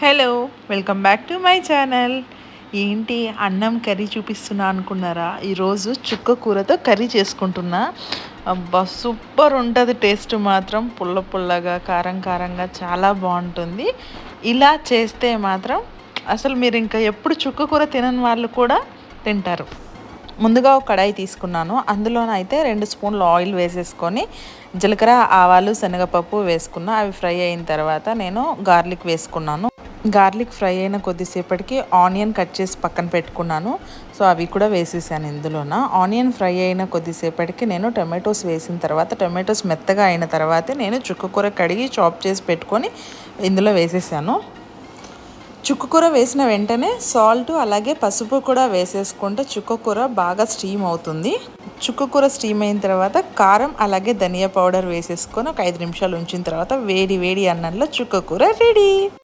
Hello welcome back to my channel. ఏంటి అన్నం curry చూపిస్తున్నా అనుకున్నారా? ఈరోజు చుక్క కూరతో కర్రీ చేసుకుంటున్నా. అబ్బా సూపర్ ఉంటుంది. టేస్ట్ మాత్రం పుల్ల పుల్లగా కారం కారంగా చాలా బాగుంటుంది. ఇలా చేస్తే మాత్రం అసలు మీరు ఇంకా ఎప్పుడు చుక్క కూర తినని వాళ్ళు కూడా తింటారు. ముందుగా ఒక కడాయి తీసుకున్నాను. అందులోనైతే 2 స్పూన్లు ఆయిల్ వేసేసుకొని జీలకర్ర ఆవాలు శనగపప్పు వేసుకున్నా. అవి ఫ్రై అయిన తర్వాత నేను గార్లిక్ వేసుకున్నాను. గార్లిక్ ఫ్రై అయిన కొద్దిసేపటికి ఆనియన్ కట్ చేసి పక్కన పెట్టుకున్నాను. సో అవి కూడా వేసేసాను ఇందులోన. ఆనియన్ ఫ్రై అయిన కొద్దిసేపటికి నేను టొమాటోస్ వేసిన తర్వాత టొమాటోస్ మెత్తగా అయిన తర్వాత నేను చుక్క కూర కడిగి చాప్ చేసి పెట్టుకొని ఇందులో వేసేసాను. చుక్క కూర వేసిన వెంటనే సాల్ట్ అలాగే పసుపు కూడా వేసేసుకుంటే చుక్క కూర బాగా స్టీమ్ అవుతుంది. చుక్క కూర స్టీమ్ అయిన తర్వాత కారం అలాగే ధనియా పౌడర్ వేసేసుకొని ఒక 5 నిమిషాలు ఉంచిన తర్వాత వేడి వేడి అన్నంలో చుక్క కూర రెడీ.